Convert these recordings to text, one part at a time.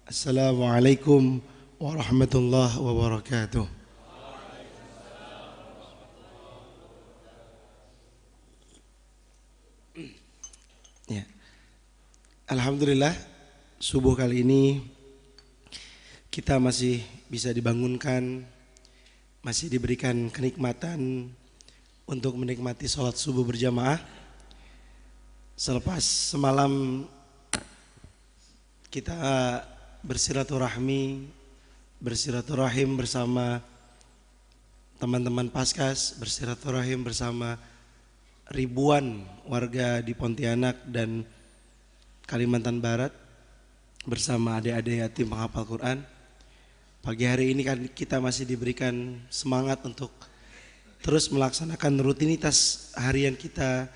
Assalamualaikum warahmatullahi wabarakatuh. Ya. Alhamdulillah, subuh kali ini kita masih bisa dibangunkan, masih diberikan kenikmatan untuk menikmati sholat subuh berjamaah. Selepas semalam kita bersiraturahim bersama teman-teman Paskas, bersiraturahim bersama ribuan warga di Pontianak dan Kalimantan Barat, bersama adik-adik yatim penghafal Quran. Pagi hari ini kan kita masih diberikan semangat untuk terus melaksanakan rutinitas harian kita,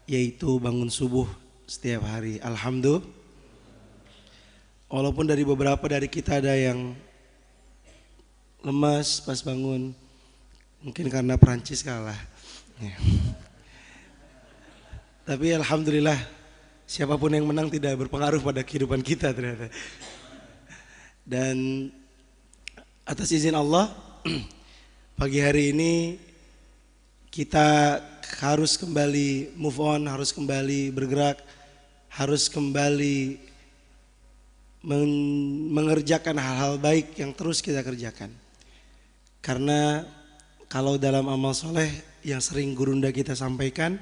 yaitu bangun subuh setiap hari. Alhamdulillah. Walaupun dari beberapa dari kita ada yang lemas pas bangun, mungkin karena Prancis kalah. Ya. Tapi alhamdulillah, siapapun yang menang tidak berpengaruh pada kehidupan kita ternyata. Dan atas izin Allah, pagi hari ini kita harus kembali move on, harus kembali bergerak, harus kembali mengerjakan hal-hal baik yang terus kita kerjakan. Karena kalau dalam amal soleh yang sering gurunda kita sampaikan,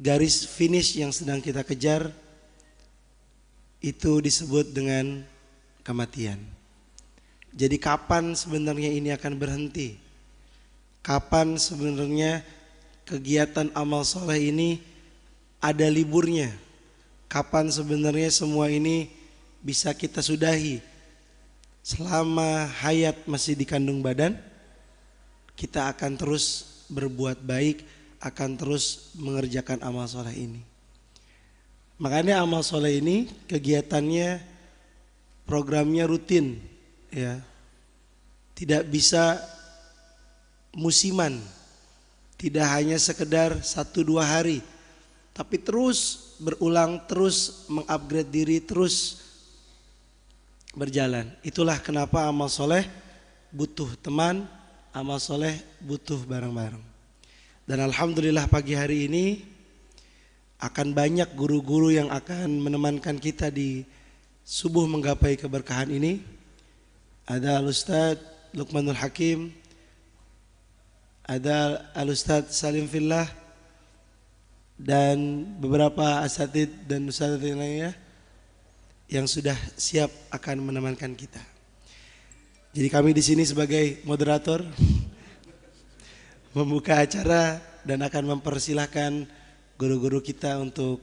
garis finish yang sedang kita kejar itu disebut dengan kematian. Jadi kapan sebenarnya ini akan berhenti? Kapan sebenarnya kegiatan amal soleh ini ada liburnya? Kapan sebenarnya semua ini bisa kita sudahi? Selama hayat masih di kandung badan, kita akan terus berbuat baik, akan terus mengerjakan amal soleh ini. Makanya amal soleh ini kegiatannya, programnya rutin, ya, tidak bisa musiman, tidak hanya sekedar 1-2 hari, tapi terus berulang, terus mengupgrade diri, terus berjalan. Itulah kenapa amal soleh butuh teman, amal soleh butuh bareng-bareng. Dan alhamdulillah pagi hari ini akan banyak guru-guru yang akan menemankan kita di subuh menggapai keberkahan ini. Ada Al-Ustaz Luqmanul Hakim, ada Al-Ustaz Salim Fillah, dan beberapa asatid dan ustadz lainnya yang sudah siap akan menemankan kita. Jadi kami di sini sebagai moderator membuka acara dan akan mempersilahkan guru-guru kita untuk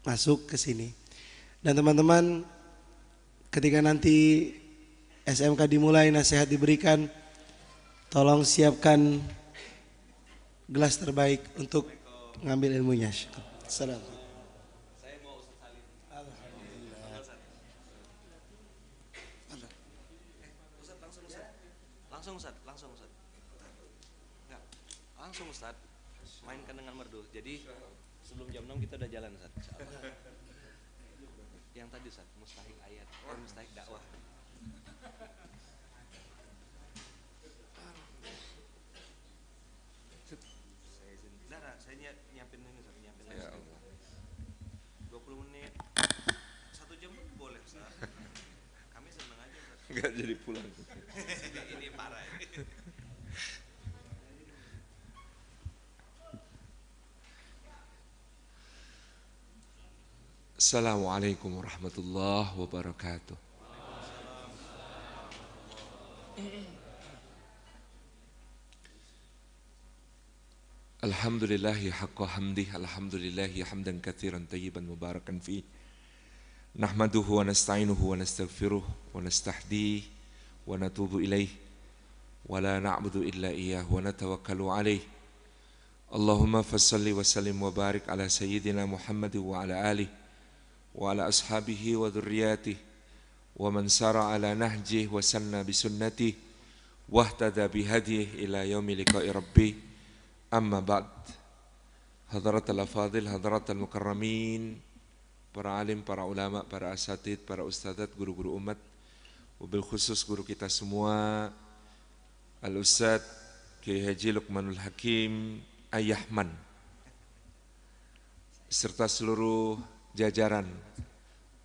masuk ke sini. Dan teman-teman, ketika nanti SMK dimulai, nasihat diberikan, tolong siapkan gelas terbaik untuk ngambil ilmunya. Assalamualaikum. Saya mau Ustaz Salim. Alhamdulillah. Ustaz langsung Ustaz. Langsung Ustaz, langsung Ustaz. Enggak. Langsung Ustaz. Mainkan dengan merdu. Jadi sebelum jam 6 kita udah jalan Ustaz. Insyaallah. Yang tadi Ustaz, mustahik ayat, mustahik dakwah. Saya nyiapin ini, nyiapin ya Allah. 20 menit, 1 jam pun boleh Ustaz. Kami senang aja Ustaz. Enggak jadi pulang. Ini parah. Assalamualaikum warahmatullahi wabarakatuh. Alhamdulillahi haqqa hamdih, alhamdulillahi hamdan katsiran tayyiban mubarakan fih. Nahmaduhu wa nasta'inuhu wa nastaghfiruh wa nastahdihi wa natubu ilaih wa la na'budu illa iyyah wa natawakkalu alaih. Allahumma fassalli wa sallim wa barik ala sayyidina Muhammad wa ala alihi wa ala ashabihi wa dhurriyyatihi wa man sara ala nahjihi wa sanna bisunnatihi wa ihtada bihadihi ila yaumi liqa'i rabbih. Amma ba'd. Hadratal afadil, hadratal mukarramin, para alim, para ulama, para asatid, para ustadzat, guru-guru umat, wabil khusus guru kita semua, Al-Ustadz Kiai Haji Luqmanul Hakim Ayahman, serta seluruh jajaran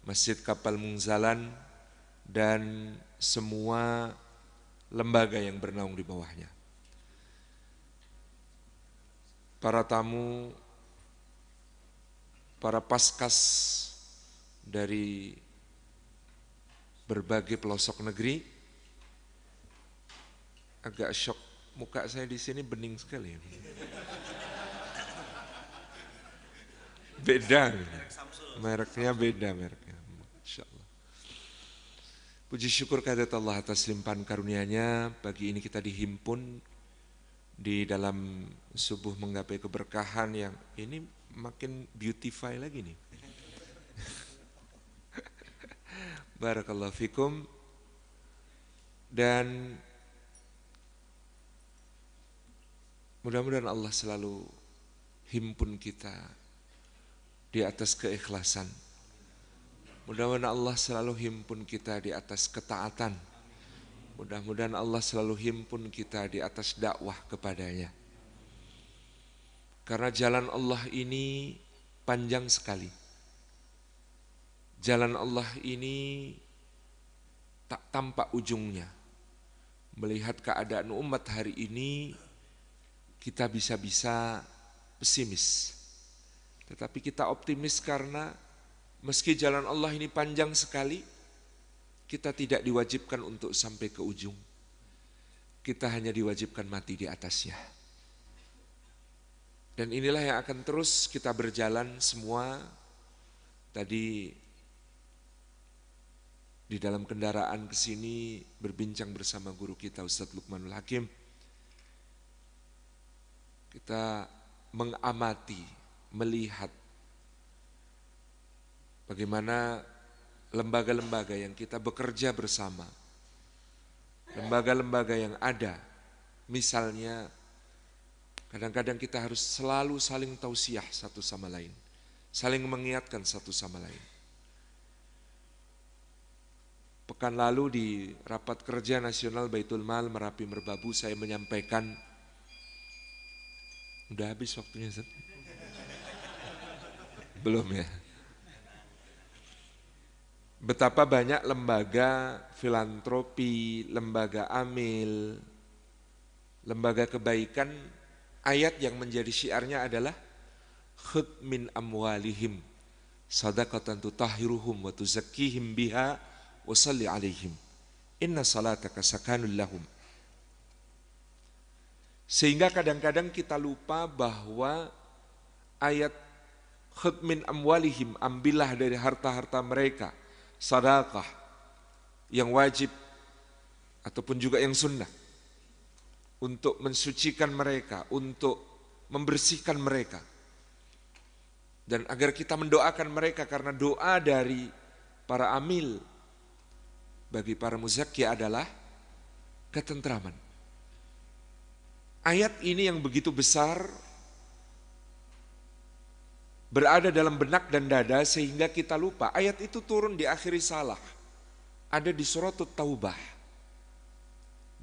Masjid Kapal Mungzalan dan semua lembaga yang bernaung di bawahnya. Para tamu, para paskas dari berbagai pelosok negeri. Agak shock, muka saya di sini bening sekali. Beda, mereknya beda mereknya. Insya Allah. Puji syukur kehadirat Allah atas limpahan karunia-Nya. Pagi ini kita dihimpun di dalam subuh menggapai keberkahan yang ini makin beautify lagi nih. Barakallahu fikum. Dan mudah-mudahan Allah selalu himpun kita di atas keikhlasan. Mudah-mudahan Allah selalu himpun kita di atas ketaatan. Mudah-mudahan Allah selalu himpun kita di atas dakwah kepadanya. Karena jalan Allah ini panjang sekali. Jalan Allah ini tak tampak ujungnya. Melihat keadaan umat hari ini, kita bisa-bisa pesimis. Tetapi kita optimis karena meski jalan Allah ini panjang sekali, kita tidak diwajibkan untuk sampai ke ujung. Kita hanya diwajibkan mati di atasnya. Dan inilah yang akan terus kita berjalan semua. Tadi di dalam kendaraan ke sini berbincang bersama guru kita Ustadz Luqmanul Hakim. Kita mengamati, melihat bagaimana lembaga-lembaga yang kita bekerja bersama, lembaga-lembaga yang ada, misalnya kadang-kadang kita harus selalu saling tausiah satu sama lain, saling mengingatkan satu sama lain. Pekan lalu di rapat kerja nasional Baitul Mal Merapi Merbabu saya menyampaikan, udah habis waktunya Ustaz? Belum ya? Betapa banyak lembaga filantropi, lembaga amil, lembaga kebaikan, ayat yang menjadi syiarnya adalah khudh min amwalihim sadaqatan tutahhiruhum wa tuzakkihim biha wa salli alaihim inna salataka sakanul lahum. Sehingga kadang-kadang kita lupa bahwa ayat khudh min amwalihim, ambillah dari harta-harta mereka, sedekah yang wajib ataupun juga yang sunnah, untuk mensucikan mereka, untuk membersihkan mereka. Dan agar kita mendoakan mereka, karena doa dari para amil bagi para muzakki adalah ketentraman. Ayat ini yang begitu besar berada dalam benak dan dada sehingga kita lupa. Ayat itu turun di akhir risalah, ada di surat Taubah.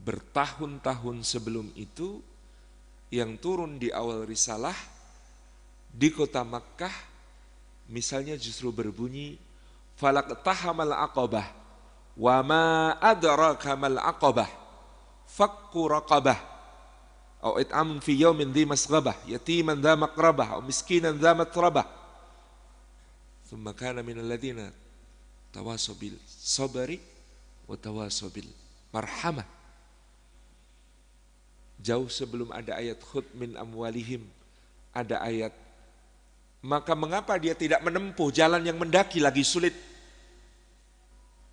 Bertahun-tahun sebelum itu yang turun di awal risalah di kota Makkah misalnya justru berbunyi falaqtahamal aqabah wa ma adraka mal aqabah fakku raqabah au it'amun fi yaumin dhi masghabah yatiman dha maqrabah au miskinan dha matrabah thumma kana minal ladina tawasaw bil sabri wa tawasaw bil marhamah. Jauh sebelum ada ayat khudh min amwalihim ada ayat, maka mengapa dia tidak menempuh jalan yang mendaki lagi sulit?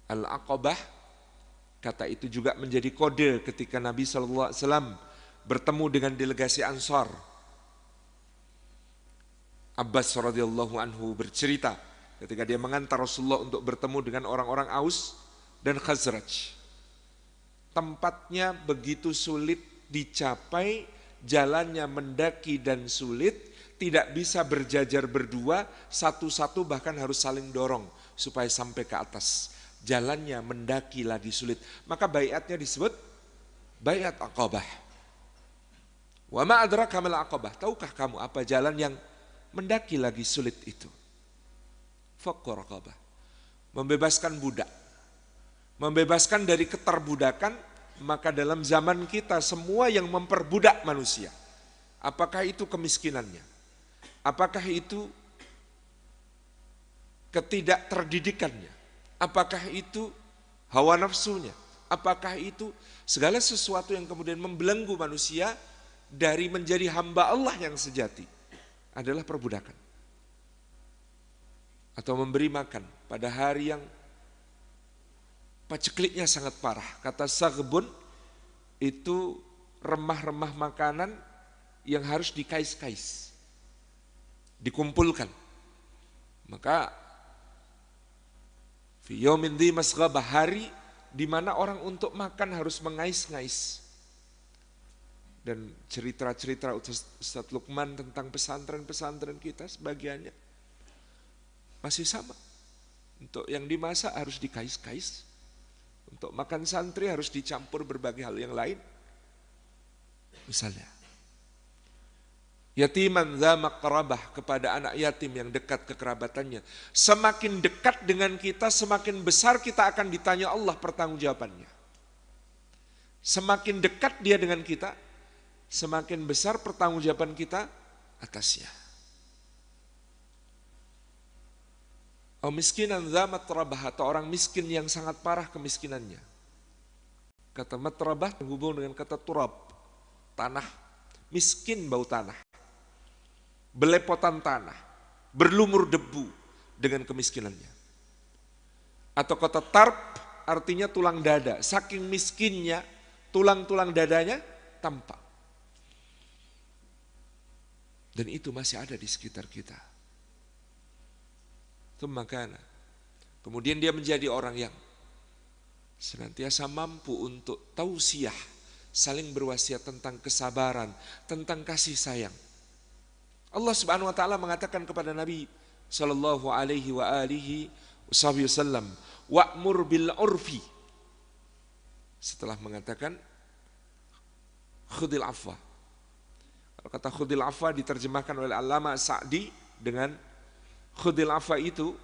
Al-Aqabah, kata itu juga menjadi kode ketika Nabi SAW bertemu dengan delegasi Ansar. Abbas radhiyallahu anhu bercerita ketika dia mengantar Rasulullah untuk bertemu dengan orang-orang Aus dan Khazraj. Tempatnya begitu sulit dicapai, jalannya mendaki dan sulit, tidak bisa berjajar berdua, satu-satu bahkan harus saling dorong supaya sampai ke atas. Jalannya mendaki lagi sulit. Maka baiatnya disebut baiat Aqabah. Wa ma adraka mal Aqabah. Tahukah kamu apa jalan yang mendaki lagi sulit itu? Fakku Raqabah. Membebaskan budak. Membebaskan dari keterbudakan, maka dalam zaman kita semua yang memperbudak manusia. Apakah itu kemiskinannya? Apakah itu ketidakterdidikannya? Apakah itu hawa nafsunya? Apakah itu segala sesuatu yang kemudian membelenggu manusia dari menjadi hamba Allah yang sejati adalah perbudakan. Atau memberi makan pada hari yang pacekliknya sangat parah. Kata Saghbun itu remah-remah makanan yang harus dikais-kais, dikumpulkan. Maka fi yaumin dhi masghabah, hari di mana orang untuk makan harus mengais-ngais. Dan cerita-cerita Ustaz Lukman tentang pesantren-pesantren kita sebagiannya masih sama. Untuk yang dimasak harus dikais-kais. Untuk makan santri harus dicampur berbagai hal yang lain. Misalnya, yatiman dza maqrabah, kepada anak yatim yang dekat kekerabatannya. Semakin dekat dengan kita, semakin besar kita akan ditanya Allah pertanggungjawabannya. Semakin dekat dia dengan kita, semakin besar pertanggungjawaban kita atasnya. Au miskinan dza matrabah, atau orang miskin yang sangat parah kemiskinannya. Kata matrabah terhubung dengan kata turab, tanah. Miskin bau tanah, belepotan tanah, berlumur debu dengan kemiskinannya. Atau kata tarp artinya tulang dada, saking miskinnya tulang-tulang dadanya tampak. Dan itu masih ada di sekitar kita. Makanya kemudian dia menjadi orang yang senantiasa mampu untuk tausiah, saling berwasiat tentang kesabaran, tentang kasih sayang. Allah Subhanahu wa taala mengatakan kepada Nabi sallallahu alaihi wa alihi wasallam, wa'mur bil urfi. Setelah mengatakan khudil afwa. Kalau kata khudil afwa diterjemahkan oleh Allama Sa'di dengan khudil afwa itu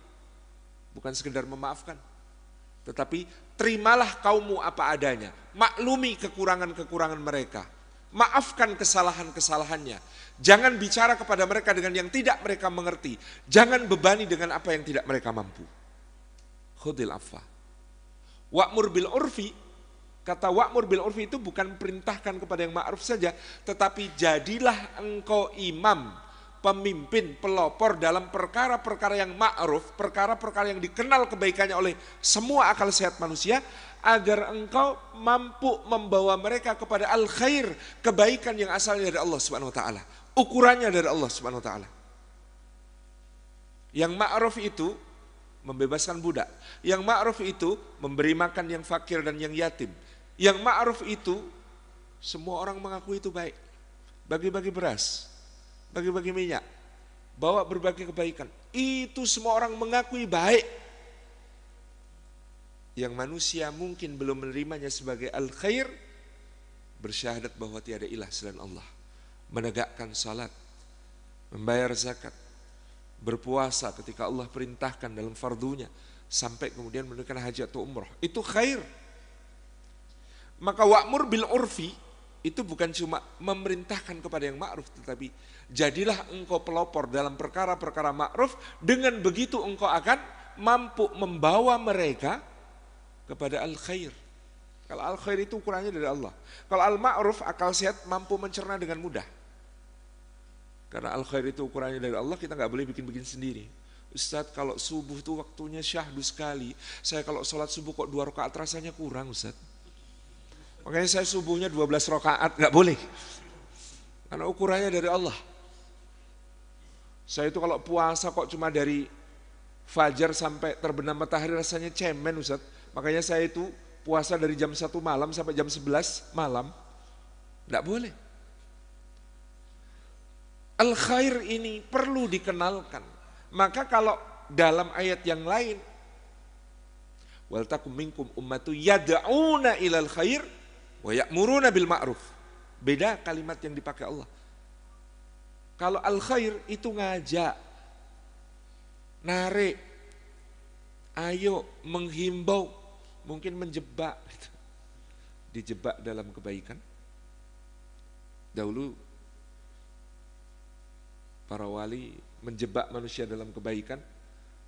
bukan sekedar memaafkan, tetapi terimalah kaummu apa adanya, maklumi kekurangan-kekurangan mereka, maafkan kesalahan-kesalahannya, jangan bicara kepada mereka dengan yang tidak mereka mengerti, jangan bebani dengan apa yang tidak mereka mampu. Khudil afwa. Wa'mur bil urfi, kata wa'mur bil urfi itu bukan perintahkan kepada yang ma'ruf saja, tetapi jadilah engkau imam, pemimpin, pelopor dalam perkara-perkara yang ma'ruf, perkara-perkara yang dikenal kebaikannya oleh semua akal sehat manusia, agar engkau mampu membawa mereka kepada al-khair, kebaikan yang asalnya dari Allah Subhanahu wa taala, ukurannya dari Allah Subhanahu wa taala. Yang ma'ruf itu membebaskan budak, yang ma'ruf itu memberi makan yang fakir dan yang yatim, yang ma'ruf itu semua orang mengakui itu baik, bagi-bagi beras, bagi-bagi minyak, bawa berbagai kebaikan, itu semua orang mengakui baik. Yang manusia mungkin belum menerimanya sebagai al-khair, bersyahadat bahwa tiada ilah selain Allah, menegakkan salat, membayar zakat, berpuasa ketika Allah perintahkan dalam fardunya, sampai kemudian menunaikan haji atau umrah, itu khair. Maka wa'mur bil urfi itu bukan cuma memerintahkan kepada yang ma'ruf, tetapi jadilah engkau pelopor dalam perkara-perkara ma'ruf. Dengan begitu engkau akan mampu membawa mereka kepada al-khair. Kalau al-khair itu ukurannya dari Allah. Kalau al-ma'ruf, akal sehat mampu mencerna dengan mudah. Karena al-khair itu ukurannya dari Allah, kita gak boleh bikin-bikin sendiri. Ustadz, kalau subuh itu waktunya syahdu sekali, saya kalau sholat subuh kok 2 rakaat rasanya kurang Ustadz. Makanya saya subuhnya 12 rakaat, gak boleh. Karena ukurannya dari Allah. Saya itu kalau puasa kok cuma dari fajar sampai terbenam matahari rasanya cemen Ustaz. Makanya saya itu puasa dari jam 1 malam sampai jam 11 malam. Gak boleh. Al-khair ini perlu dikenalkan. Maka kalau dalam ayat yang lain, wal takum minkum ummatu yad'una ilal khair wa ya'muruna bil ma'ruf. Beda kalimat yang dipakai Allah. Kalau al-khair itu ngajak, narik, ayo, menghimbau, mungkin menjebak, gitu. Dijebak dalam kebaikan. Dahulu para wali menjebak manusia dalam kebaikan.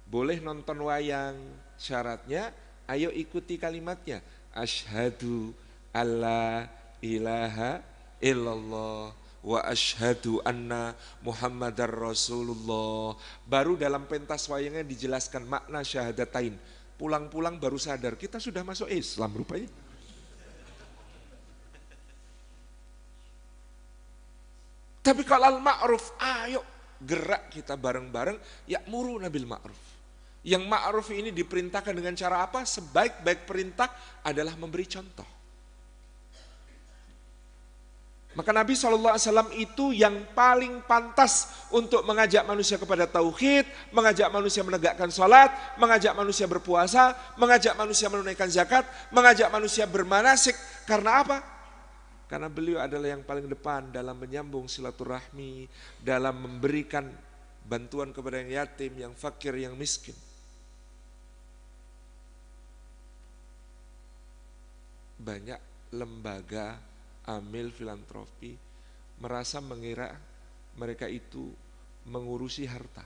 Boleh nonton wayang, syaratnya ayo ikuti kalimatnya. Asyhadu alla ilaha illallah wa asyhadu anna Muhammadar Rasulullah. Baru dalam pentas wayangnya dijelaskan makna syahadatain. Pulang-pulang baru sadar kita sudah masuk Islam rupanya. Tapi kalau al-ma'ruf, ayo gerak kita bareng-bareng, ya'muruna bil ma'ruf. Yang ma'ruf ini diperintahkan dengan cara apa? Sebaik-baik perintah adalah memberi contoh. Maka Nabi SAW itu yang paling pantas untuk mengajak manusia kepada tauhid, mengajak manusia menegakkan sholat, mengajak manusia berpuasa, mengajak manusia menunaikan zakat, mengajak manusia bermanasik. Karena apa? Karena beliau adalah yang paling depan dalam menyambung silaturahmi, dalam memberikan bantuan kepada yang yatim, yang fakir, yang miskin. Banyak lembaga amil filantropi merasa mengira mereka itu mengurusi harta.